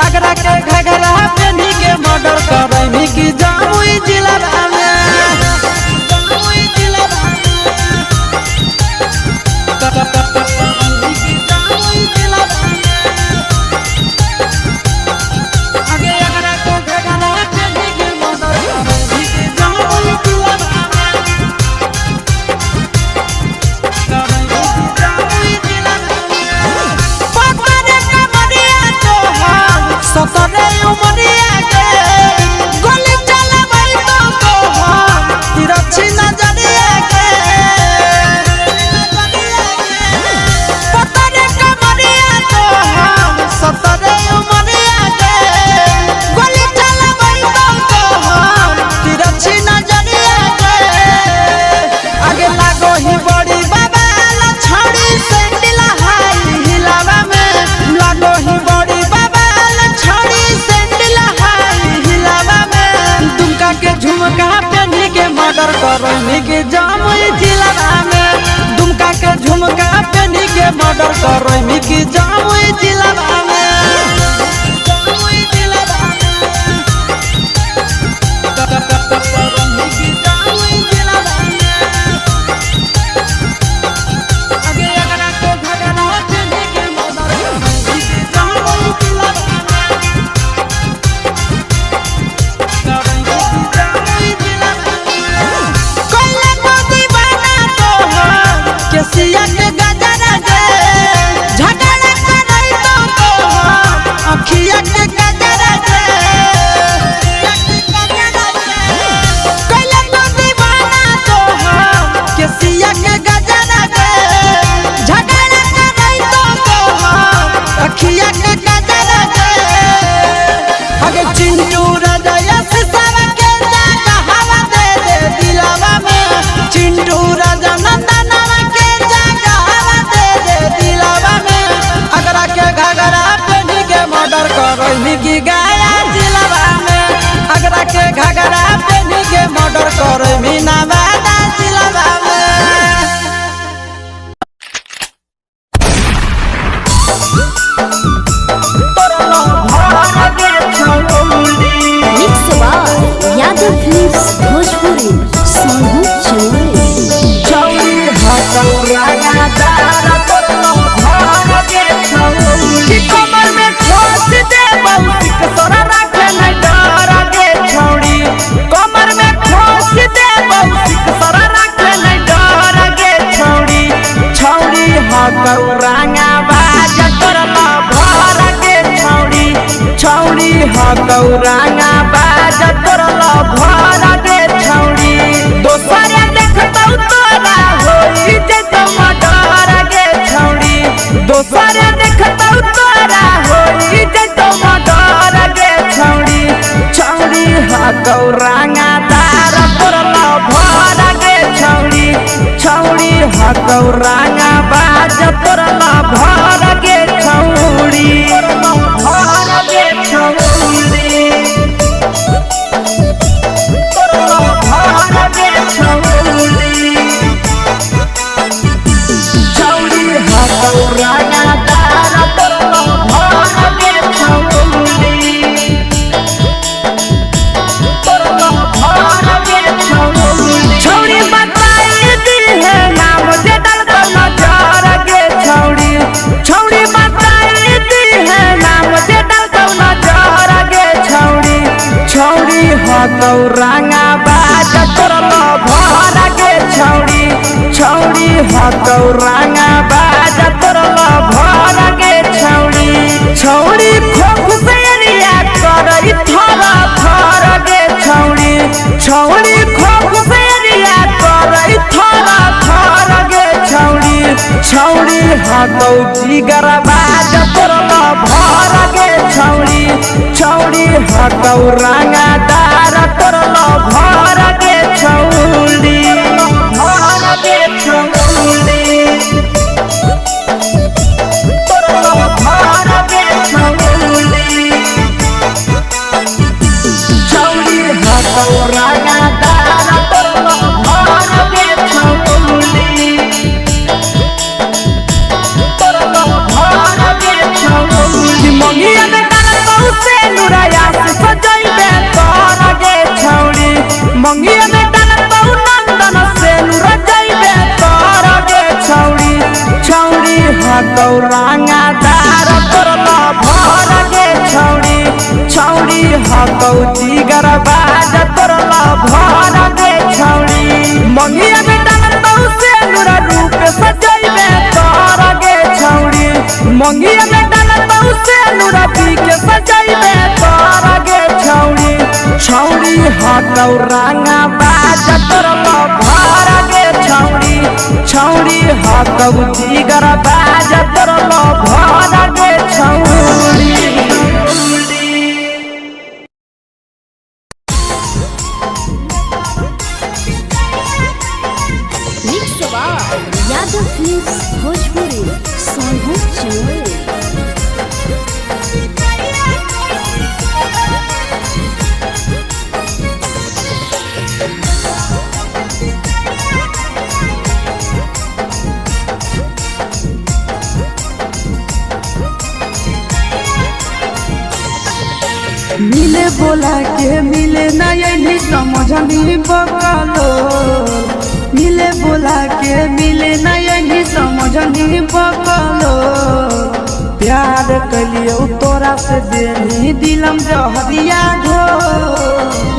अगरा के घगरा पहनी के मर्डर करैनी के जामुई जिलावा में जामुई जिलावा जामुई जिलावा अगे एकरा के घगरा पहनी के मर्डर करैनी के जामुई जिलावा पतरे कमरिया तोहार सतरे उमरिया के गोली चलबै तो तोहार तिरछी नजरिया के पतरे कमरिया तोहार सतरे उमरिया के गोली चलबै तो तोहार तिरछी नजरिया के आगे लागो ही बड़ी बाबा छड़ी सैंडल हाई हिलावा में लागो ही बड़ी बाबा छड़ी सैंडल हाई हिलावा में दुमका के झुमका पहनी के मर्डर करैनी के जामुई जिलावा में दुमका के झुमका पहनी के मर्डर करैनी के जामुई जिलावा में जामुई जिलावा करैनी के जामुई जिलावा अगे एकरा के घगरा पहनी के मर्डर करैनी के जामुई जिलावा करैनी के जामुई जिलावा कोइला को दीवाना तोहार केसिया के गजरा दे झगड़ा करै तो तोहार अखिया के गजरा दे कोइला को दीवाना तोहार केसिया के गजरा दे झगड़ा करै तो तोहार अखिया के गजरा दे अगे चिंटू राजा से सारा के जागा हवा दे दे दिलावा में चिंटू राजा नंदनवा के जागा हवा दे दे दिलावा में अगरा के घगरा पहनी के मर्डर करैनी की गाया जिलावा में अगरा के घगरा पहनी के मर्डर करैनी नवादा जिलावा में गौरांगा बाज तोर भर गे छौड़ी दोसर देखतौ तोरा होई जतो मडर गे छौड़ी दोसर देखतौ तोरा होई जतो मडर गे छौड़ी छौड़ी हा गौरांगा तार तोर भर गे छौड़ी छौड़ी हा गौरांगा बाज तोर भर गे छौड़ी भर गे छौड़ी भर गे छौड़ी छौड़ी हा गौरांगा तार तोर भर गे छौड़ी तोर भर गे छौड़ी छौड़ी बताई दी है नाम जे डाल नजर गे छौड़ी छौड़ी बताई दी है नाम जे डाल नजर गे छौड़ी छौड़ी हा गौरांगा बाज तोर भर गे छौड़ी छौड़ी हा गौरांगा बाज तोर भर गे छौड़ी छौड़ी खोख से रिया करई थरा थर गे छौड़ी छौड़ी खोख से रिया करई थरा थर गे छौड़ी छौड़ी हा गौजी गरबाज तोर भर गे छौड़ी छौड़ी हा गौरांगा दार तोर भर गे छौड़ी भर गे छौड़ी तोर भर गे छौड़ी छौड़ी हा गौरांगा दार तोर भर गे छौड़ी तोर भर गे छौड़ी मंगिया में डाल से नुराया से सजइबे तोर गे छौड़ी मंगिया में डाल नंदन से नुर जइबे तोर गे छौड़ी छौड़ी हा गौरांगा दार तोर भर गे छौड़ी छौड़ी हा गौजी गरबाज तोर भर गे छौड़ी मंगिया में डाल से नुर रूप सजइबे तोर गे छौड़ी मंगिया में डाल से नुर पी के सजइबे तोर गे छौड़ी छौड़ी हा गौरांगा बाज तोर भर गे छौड़ी छौड़ी हा गौजी गरबाज तोर भर गे छौड़ी यादव फिल्म्स भोजपुरी सोनू चोर मिले बोला के मिले ना यही समझनी बकलो मिले बोला के मिले ना यही समझनी बकलो प्यार कलियो तोरा से देनी दिलम जहरिया घो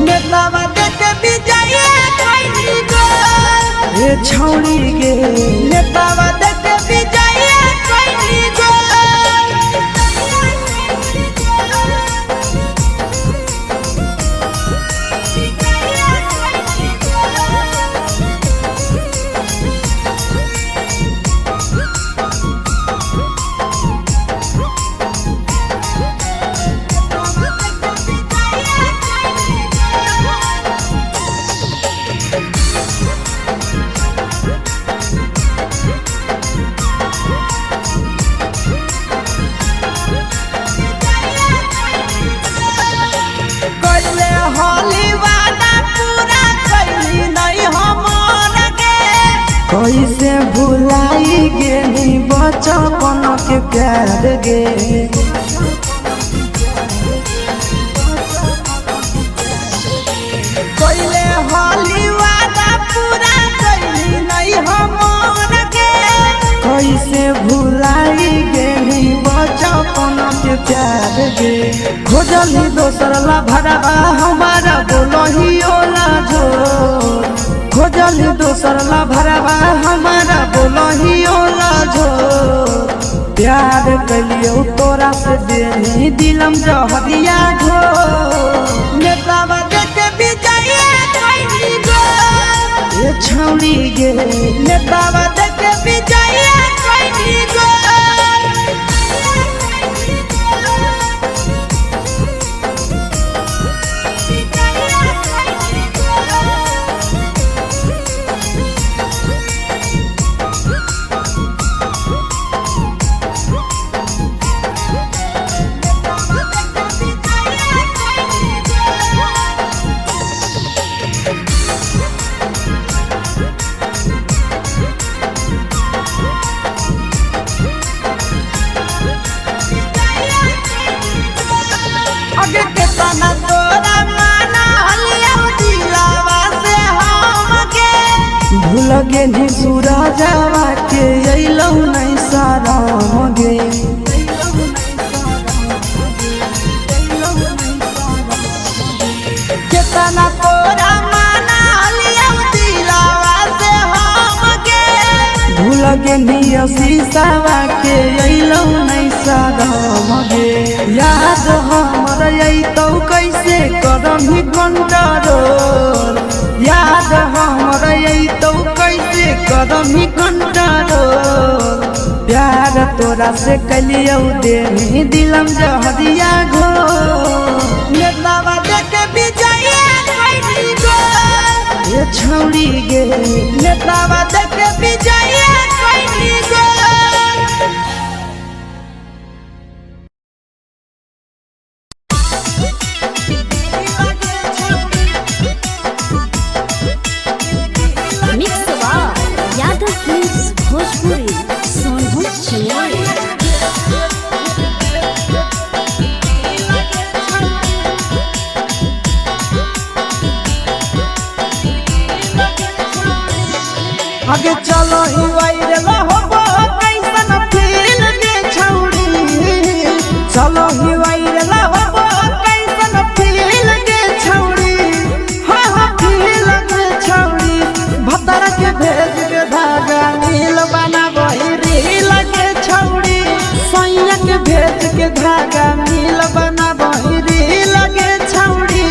नेतावा देते विजय कैली गो हे छौड़ी गे नेतावा देते विजय कैली गो कैसे भुलाई गेली बचपन के प्यार गे कैले हाली वादा पूरा कैली नहीं हमर गे कैसे भुलाई गेली बचपन के प्यार गे खोजली दोसर ला भरवा हमारा बोलही ओला जो खोजली दोसर ला भरवा हमारा बोलही ओला जो प्यार कलियो तोरा से देनी दिलम जहरिया घो नेतावा देखे विजय कोई गो ये छौड़ी गे नेतावा देखे विजय कोई गो आगे के तना तोरा माना हलिया दिलावा से हमके भूल गे नी सूरजवा के अइलौ नहीं सारा गे के तना तोरा माना हलिया दिलावा से हमके भूल गे नी शीशावा के अइलौ नहीं सारा गे याद हमर अइतौ कैसे करमी कंट्रोल याद हमर अइतौ कैसे करमी कंट्रोल प्यार तोरा से कलियौ देनी दिलम जहरिया घो नेतावा देखे विजय कोई गो ये छौड़ी गे नेतावा देखे विजय कोई गो मिक्स यादव फिल्म्स भोजपुरी सोनभद्र चेन्नई। आगे चलो ही वायरल होबो कैसन फील के छौड़ी चलो ही वायरल होबो कैसन फील के छौड़ी हाँ हाँ फील के छौड़ी भतर के भेज के धागा नील बना बहिरी लगे छौड़ी सैया के भेज के धागा नील बना बहिरी लगे छौड़ी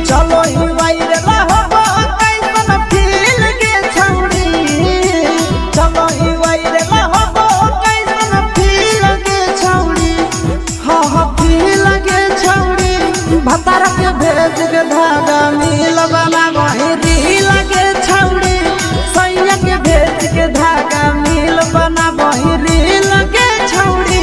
चलो ही वायरल होबो कैसन फील के छौड़ी चलो ही वायरल होबो कैसन फील के छौड़ी हाँ हाँ फील के छौड़ी भतर के भेज के धागा नील बना बहिरी लगे छौड़ी सैया के भेज के धागा नील बना बहिरी लगे छौड़ी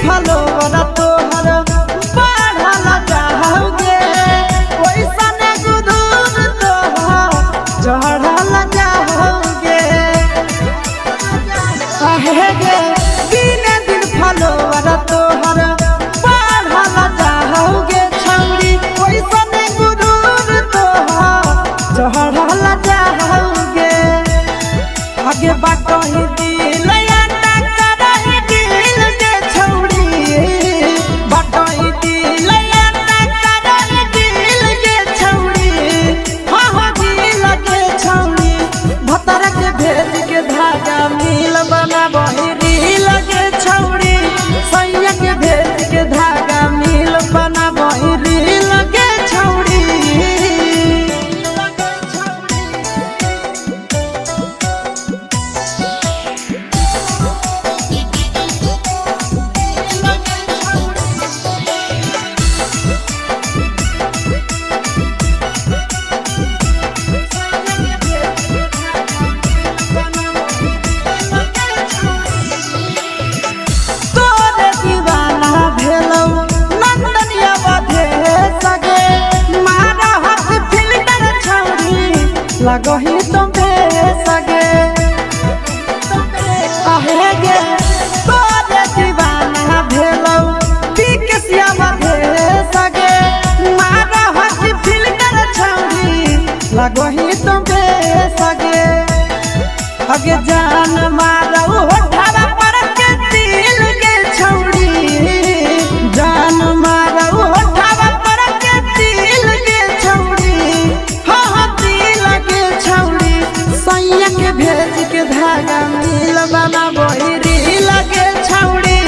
फलोवर तोहर बढ़ल जाओगे वैसन गुदूर तोहर चढ़ल जाओगे कहे गे दिन दिन फलोवर तोहर बढ़ल जाओगे छौड़ी वैसन गुदूर तोहर चढ़ल जाओगे आगे बाटही दिल बना बहिरी लगे छौड़ी सैया के भेज के धागा मिल बना बहिरी लगे छौड़ी लगही तुम सगे आहे गे तोरे दीवाना भेलौ बिकसिया भे सगे मार लगही तुम सगे अगे जान मारो होठावा पर के दिल के छौड़ी जान मारो होठावा पर के दिल के छौड़ी हाँ दिल के छौड़ी सैया के भेज के धागा मिल बना बहिरी लगे छौड़ी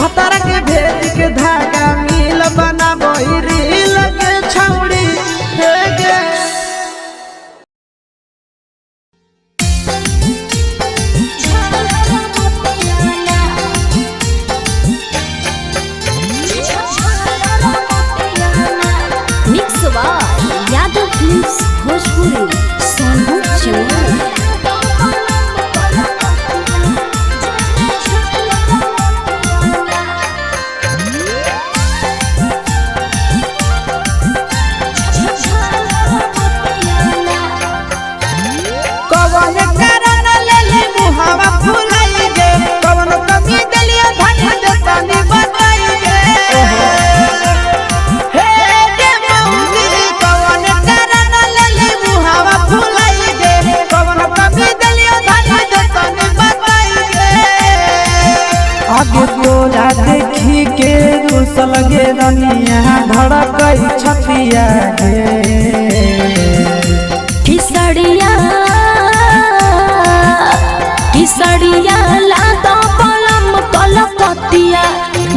भतार के भेज के धागा मिल बना बहिरी लगे छौड़ी हे गे mix by Yadav films Bhojpuri Sonu Chauhan. कवन कारण लेले मुहावा फुलाई गे कवन कमी दलिया धन देतानी बताई गे हे गे मौजी कवन कारण लेले मुहावा फुलाई गे कवन कमी दलिया धन देतानी बताई गे आगे तोरा देखी के रुसल गे रनिया धड़कई छतिया गे किसड़िया लाता पलम कलकतिया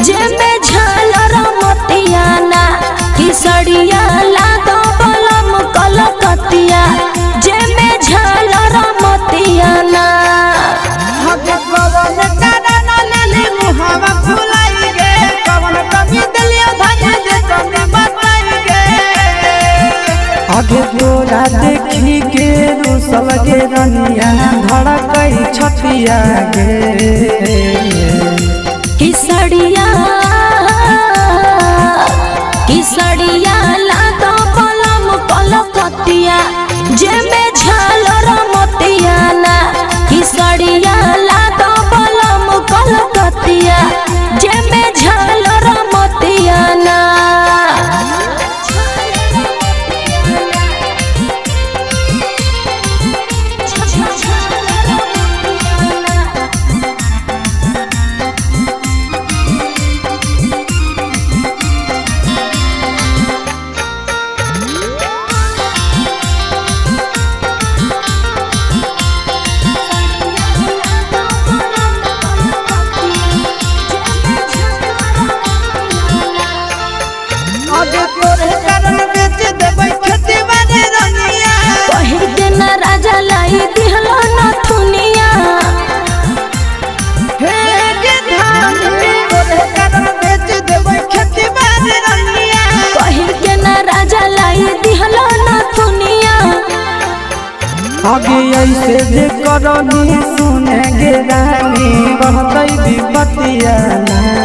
जेमे झालर मोतिया ना किसड़िया लाता पलम कलकतिया जेमे झालर मोतिया ना कवन कारण लेले मुहावा फुलाई गे कवन कमी दलिया धन देतानी बताई गे आगे तोरा देखी के रुसल गे रनिया धड़कई छतिया गे किसड़िया लाता पलम कलकतिया जेमे झालर मोतिया ना किसड़िया लाता पलम कलकतिया जेमे झालर मोतिया ना आगे तोरे कारण बेच देबै खेती बाड़ी रनिया पहिर के न राजा लाई दिहलो न थुनिया हे गे धान तोरे कारण बेच देबै खेती बाड़ी रनिया पहिर के न राजा लाई दिहलो न थुनिया आगे ऐसे जे करनी सुने गे रानी बहतई विपतिया ना